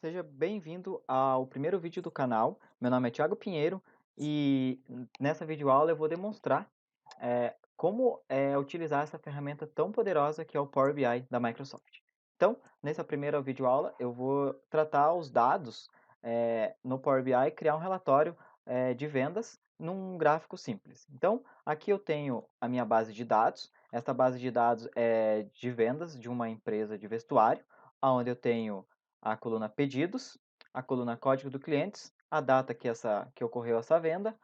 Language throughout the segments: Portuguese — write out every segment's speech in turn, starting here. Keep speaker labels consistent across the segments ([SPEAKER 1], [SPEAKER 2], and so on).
[SPEAKER 1] Seja bem-vindo ao primeiro vídeo do canal. Meu nome é Thiago Pinheiro e nessa videoaula eu vou demonstrar como utilizar essa ferramenta tão poderosa que é o Power BI da Microsoft. Então, nessa primeira videoaula eu vou tratar os dados no Power BI e criar um relatório de vendas num gráfico simples. Então, aqui eu tenho a minha base de dados. Esta base de dados é de vendas de uma empresa de vestuário, onde eu tenho a coluna pedidos, a coluna código do clientes, a data que ocorreu essa venda,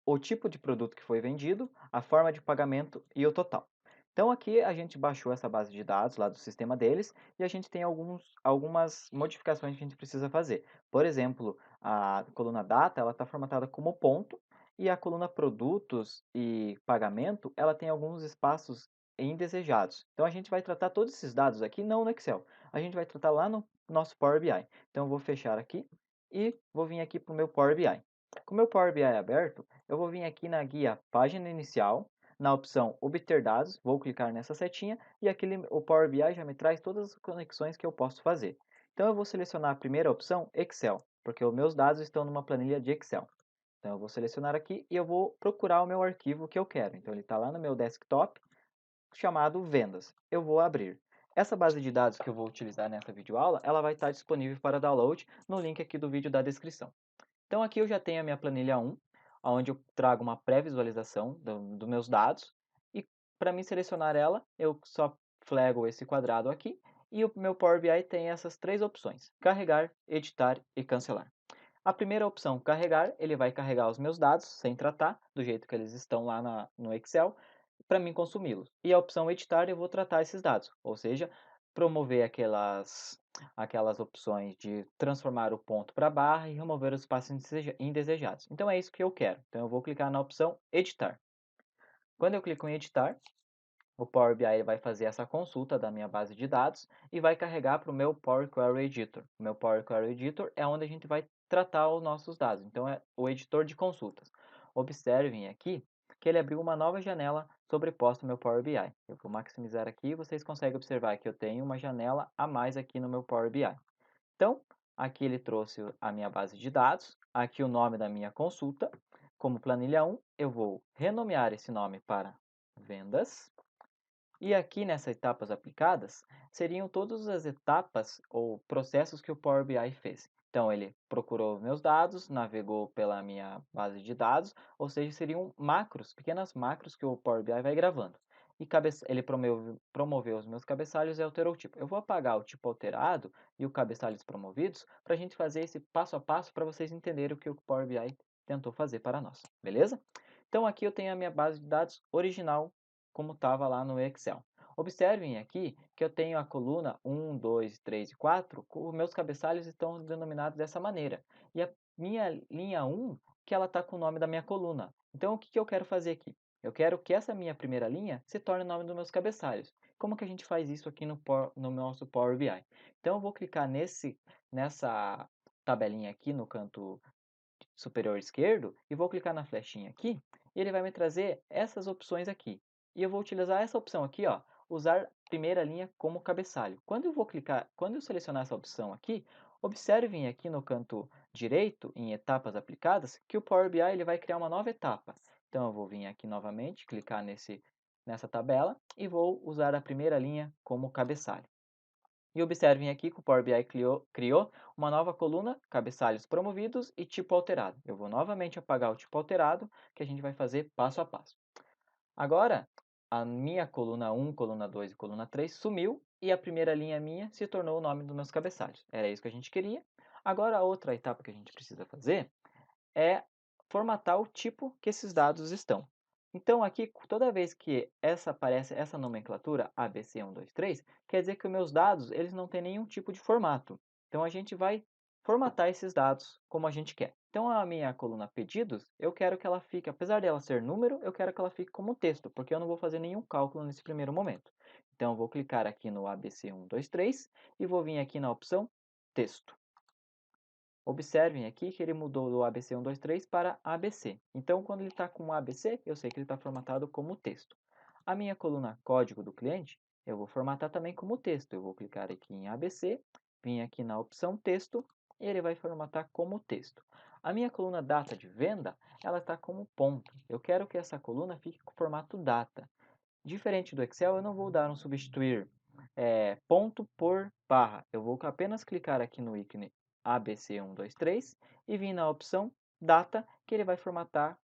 [SPEAKER 1] o tipo de produto que foi vendido, a forma de pagamento e o total. Então aqui a gente baixou essa base de dados lá do sistema deles e a gente tem algumas modificações que a gente precisa fazer. Por exemplo, a coluna data ela está formatada como ponto e a coluna produtos e pagamento ela tem alguns espaços indesejados. Então a gente vai tratar todos esses dados aqui não no Excel, a gente vai tratar lá no nosso Power BI. Então eu vou fechar aqui e vou vir aqui para o meu Power BI. Com o meu Power BI aberto, eu vou vir aqui na guia Página Inicial, na opção Obter Dados, vou clicar nessa setinha e aqui o Power BI já me traz todas as conexões que eu posso fazer. Então eu vou selecionar a primeira opção, Excel, porque os meus dados estão numa planilha de Excel. Então eu vou selecionar aqui e eu vou procurar o meu arquivo que eu quero. Então ele está lá no meu desktop, chamado Vendas. Eu vou abrir. Essa base de dados que eu vou utilizar nessa videoaula, ela vai estar disponível para download no link aqui do vídeo da descrição. Então aqui eu já tenho a minha planilha 1, onde eu trago uma pré-visualização dos meus dados, e para mim selecionar ela, eu só flego esse quadrado aqui, e o meu Power BI tem essas três opções, carregar, editar e cancelar. A primeira opção, carregar, ele vai carregar os meus dados, sem tratar, do jeito que eles estão lá no Excel, para mim consumi-los. E a opção editar, eu vou tratar esses dados, ou seja, promover aquelas opções de transformar o ponto para barra e remover os espaços indesejados. Então é isso que eu quero. Então eu vou clicar na opção editar. Quando eu clico em editar, o Power BI vai fazer essa consulta da minha base de dados e vai carregar para o meu Power Query Editor. O meu Power Query Editor é onde a gente vai tratar os nossos dados. Então é o editor de consultas. Observem aqui que ele abriu uma nova janela sobreposta ao meu Power BI. Eu vou maximizar aqui e vocês conseguem observar que eu tenho uma janela a mais aqui no meu Power BI. Então, aqui ele trouxe a minha base de dados, aqui o nome da minha consulta. Como planilha 1, eu vou renomear esse nome para vendas. E aqui nessas etapas aplicadas, seriam todas as etapas ou processos que o Power BI fez. Então, ele procurou meus dados, navegou pela minha base de dados, ou seja, seriam macros, pequenas macros que o Power BI vai gravando. E ele promoveu os meus cabeçalhos e alterou o tipo. Eu vou apagar o tipo alterado e o cabeçalhos promovidos para a gente fazer esse passo a passo para vocês entenderem o que o Power BI tentou fazer para nós, beleza? Então, aqui eu tenho a minha base de dados original como estava lá no Excel. Observem aqui que eu tenho a coluna 1, 2, 3 e 4, os meus cabeçalhos estão denominados dessa maneira. E a minha linha 1, que ela está com o nome da minha coluna. Então, o que eu quero fazer aqui? Eu quero que essa minha primeira linha se torne o nome dos meus cabeçalhos. Como que a gente faz isso aqui no nosso Power BI? Então, eu vou clicar nessa tabelinha aqui no canto superior esquerdo e vou clicar na flechinha aqui e ele vai me trazer essas opções aqui. E eu vou utilizar essa opção aqui, ó, usar primeira linha como cabeçalho. Quando eu selecionar essa opção aqui, observem aqui no canto direito, em etapas aplicadas, que o Power BI ele vai criar uma nova etapa. Então eu vou vir aqui novamente, clicar nessa tabela e vou usar a primeira linha como cabeçalho. E observem aqui que o Power BI criou uma nova coluna, cabeçalhos promovidos e tipo alterado. Eu vou novamente apagar o tipo alterado, que a gente vai fazer passo a passo. Agora, a minha coluna 1, coluna 2 e coluna 3 sumiu e a primeira linha minha se tornou o nome dos meus cabeçalhos. Era isso que a gente queria. Agora, a outra etapa que a gente precisa fazer é formatar o tipo que esses dados estão. Então, aqui, toda vez que aparece essa nomenclatura ABC123, quer dizer que os meus dados eles não têm nenhum tipo de formato. Então, a gente vai formatar esses dados como a gente quer. Então, a minha coluna pedidos, eu quero que ela fique, apesar dela ser número, eu quero que ela fique como texto, porque eu não vou fazer nenhum cálculo nesse primeiro momento. Então, eu vou clicar aqui no ABC123 e vou vir aqui na opção texto. Observem aqui que ele mudou do ABC123 para ABC. Então, quando ele está com ABC, eu sei que ele está formatado como texto. A minha coluna código do cliente, eu vou formatar também como texto. Eu vou clicar aqui em ABC, vim aqui na opção texto e ele vai formatar como texto. A minha coluna data de venda, ela está como ponto. Eu quero que essa coluna fique com o formato data. Diferente do Excel, eu não vou dar um substituir ponto por barra. Eu vou apenas clicar aqui no ícone ABC123 e vir na opção data, que ele vai formatar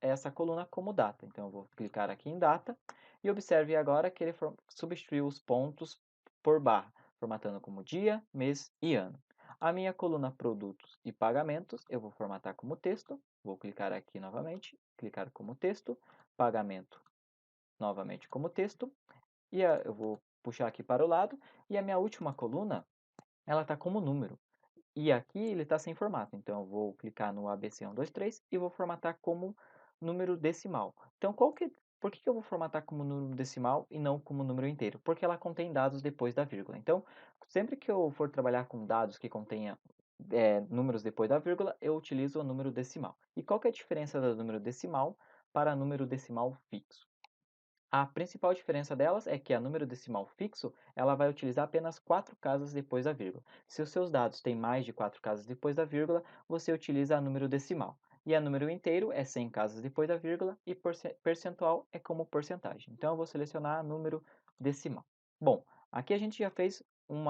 [SPEAKER 1] essa coluna como data. Então, eu vou clicar aqui em data e observe agora que ele substituiu os pontos por barra, formatando como dia, mês e ano. A minha coluna produtos e pagamentos, eu vou formatar como texto. Vou clicar aqui novamente, clicar como texto, pagamento novamente como texto, e eu vou puxar aqui para o lado, e a minha última coluna, ela está como número. E aqui ele está sem formato, então eu vou clicar no ABC123 e vou formatar como número decimal. Então, por que eu vou formatar como número decimal e não como número inteiro? Porque ela contém dados depois da vírgula. Então, sempre que eu for trabalhar com dados que contenha números depois da vírgula, eu utilizo o número decimal. E qual que é a diferença do número decimal para número decimal fixo? A principal diferença delas é que a número decimal fixo, ela vai utilizar apenas 4 casas depois da vírgula. Se os seus dados têm mais de 4 casas depois da vírgula, você utiliza a número decimal. E a número inteiro é 100 casas depois da vírgula e percentual é como porcentagem. Então, eu vou selecionar número decimal. Bom, aqui a gente já fez um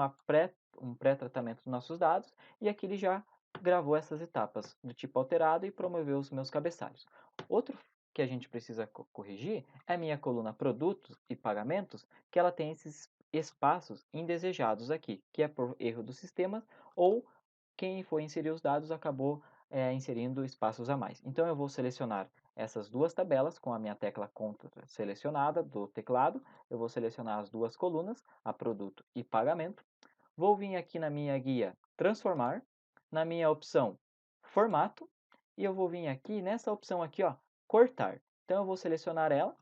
[SPEAKER 1] pré-tratamento dos nossos dados e aqui ele já gravou essas etapas do tipo alterado e promoveu os meus cabeçalhos. Outro que a gente precisa corrigir é a minha coluna produtos e pagamentos, que ela tem esses espaços indesejados aqui, que é por erro do sistema ou quem foi inserir os dados acabou inserindo espaços a mais. Então eu vou selecionar essas duas tabelas com a minha tecla Ctrl selecionada do teclado, eu vou selecionar as duas colunas, a produto e pagamento, vou vir aqui na minha guia transformar, na minha opção formato, e eu vou vir aqui nessa opção aqui, ó, cortar. Então eu vou selecionar ela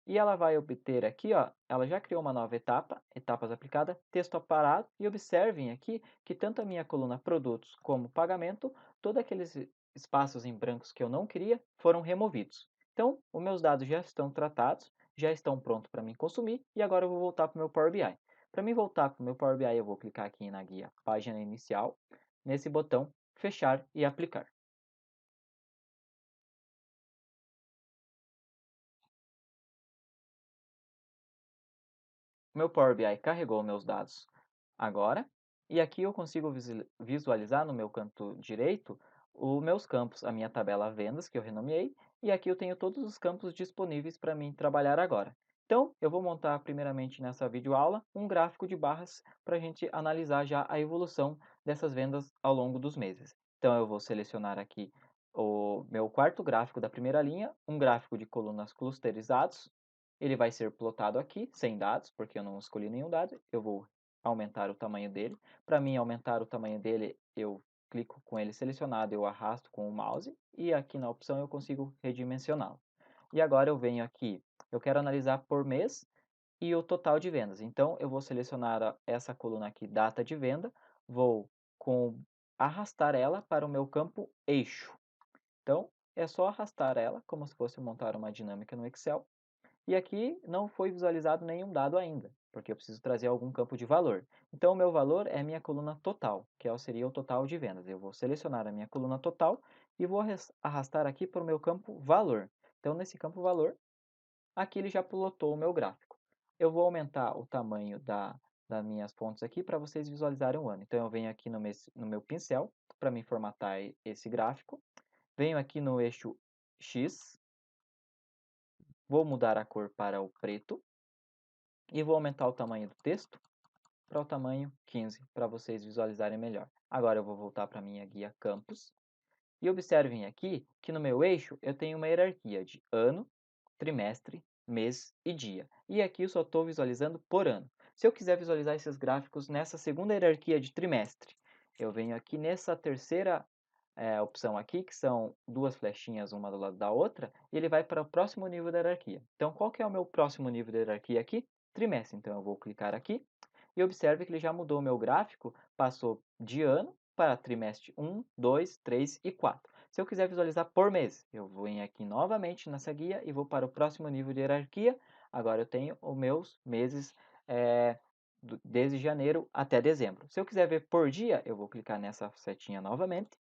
[SPEAKER 1] e ela vai obter aqui, ó, ela já criou uma nova etapa, etapas aplicadas, texto aparado, e observem aqui que tanto a minha coluna produtos como pagamento, todos aqueles espaços em brancos que eu não queria foram removidos. Então, os meus dados já estão tratados, já estão prontos para mim consumir, e agora eu vou voltar para o meu Power BI. Para mim voltar para o meu Power BI, eu vou clicar aqui na guia Página Inicial, nesse botão Fechar e Aplicar. Meu Power BI carregou meus dados agora, e aqui eu consigo visualizar no meu canto direito os meus campos, a minha tabela vendas que eu renomeei, e aqui eu tenho todos os campos disponíveis para mim trabalhar agora. Então, eu vou montar primeiramente nessa videoaula um gráfico de barras para a gente analisar já a evolução dessas vendas ao longo dos meses. Então, eu vou selecionar aqui o meu quarto gráfico da primeira linha, um gráfico de colunas clusterizados. Ele vai ser plotado aqui, sem dados, porque eu não escolhi nenhum dado. Eu vou aumentar o tamanho dele. Para mim aumentar o tamanho dele, eu clico com ele selecionado, eu arrasto com o mouse e aqui na opção eu consigo redimensioná-lo. E agora eu venho aqui, eu quero analisar por mês e o total de vendas. Então eu vou selecionar essa coluna aqui, data de venda, vou arrastar ela para o meu campo eixo. Então é só arrastar ela, como se fosse montar uma dinâmica no Excel. E aqui não foi visualizado nenhum dado ainda, porque eu preciso trazer algum campo de valor. Então, o meu valor é a minha coluna total, que seria o total de vendas. Eu vou selecionar a minha coluna total e vou arrastar aqui para o meu campo valor. Então, nesse campo valor, aqui ele já plotou o meu gráfico. Eu vou aumentar o tamanho das minhas fontes aqui para vocês visualizarem o ano. Então, eu venho aqui no meu pincel para me formatar esse gráfico. Venho aqui no eixo X, vou mudar a cor para o preto e vou aumentar o tamanho do texto para o tamanho 15, para vocês visualizarem melhor. Agora eu vou voltar para a minha guia Campos. E observem aqui que no meu eixo eu tenho uma hierarquia de ano, trimestre, mês e dia. E aqui eu só estou visualizando por ano. Se eu quiser visualizar esses gráficos nessa segunda hierarquia de trimestre, eu venho aqui nessa terceira opção aqui, que são duas flechinhas uma do lado da outra, e ele vai para o próximo nível da hierarquia. Então, qual que é o meu próximo nível da hierarquia aqui? Trimestre. Então, eu vou clicar aqui e observe que ele já mudou o meu gráfico, passou de ano para trimestre 1, 2, 3 e 4. Se eu quiser visualizar por mês, eu venho aqui novamente nessa guia e vou para o próximo nível de hierarquia. Agora eu tenho os meus meses desde janeiro até dezembro. Se eu quiser ver por dia, eu vou clicar nessa setinha novamente.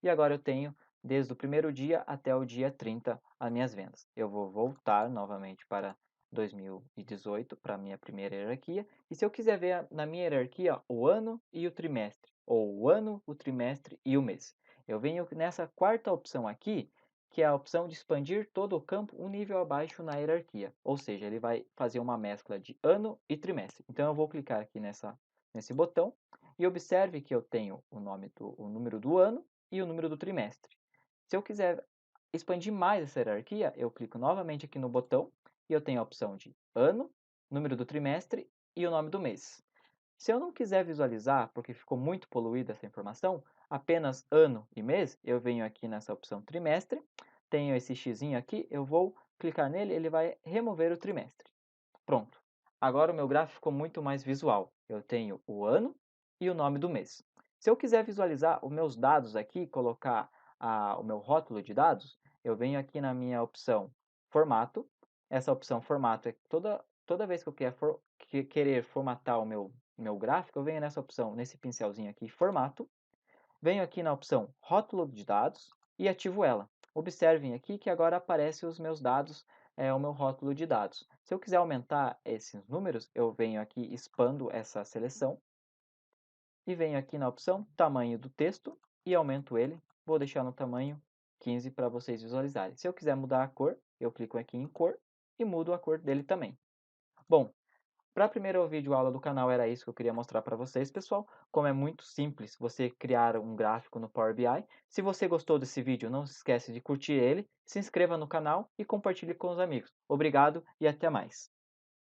[SPEAKER 1] E agora eu tenho desde o primeiro dia até o dia 30 as minhas vendas. Eu vou voltar novamente para 2018, para a minha primeira hierarquia. E se eu quiser ver na minha hierarquia o ano e o trimestre, ou o ano, o trimestre e o mês, eu venho nessa quarta opção aqui, que é a opção de expandir todo o campo um nível abaixo na hierarquia. Ou seja, ele vai fazer uma mescla de ano e trimestre. Então eu vou clicar aqui nesse botão e observe que eu tenho o número do ano e o número do trimestre. Se eu quiser expandir mais essa hierarquia, eu clico novamente aqui no botão e eu tenho a opção de ano, número do trimestre e o nome do mês. Se eu não quiser visualizar, porque ficou muito poluída essa informação, apenas ano e mês, eu venho aqui nessa opção trimestre, tenho esse xizinho aqui, eu vou clicar nele, ele vai remover o trimestre. Pronto. Agora o meu gráfico ficou muito mais visual. Eu tenho o ano e o nome do mês. Se eu quiser visualizar os meus dados aqui, colocar o meu rótulo de dados, eu venho aqui na minha opção formato. Essa opção formato é toda vez que eu querer formatar o meu gráfico, eu venho nessa opção, nesse pincelzinho aqui, formato. Venho aqui na opção rótulo de dados e ativo ela. Observem aqui que agora aparecem os meus dados, o meu rótulo de dados. Se eu quiser aumentar esses números, eu venho aqui, expando essa seleção e venho aqui na opção tamanho do texto e aumento ele. Vou deixar no tamanho 15 para vocês visualizarem. Se eu quiser mudar a cor, eu clico aqui em cor e mudo a cor dele também. Bom, para a primeira videoaula do canal era isso que eu queria mostrar para vocês, pessoal. Como é muito simples você criar um gráfico no Power BI. Se você gostou desse vídeo, não se esquece de curtir ele, se inscreva no canal e compartilhe com os amigos. Obrigado e até mais.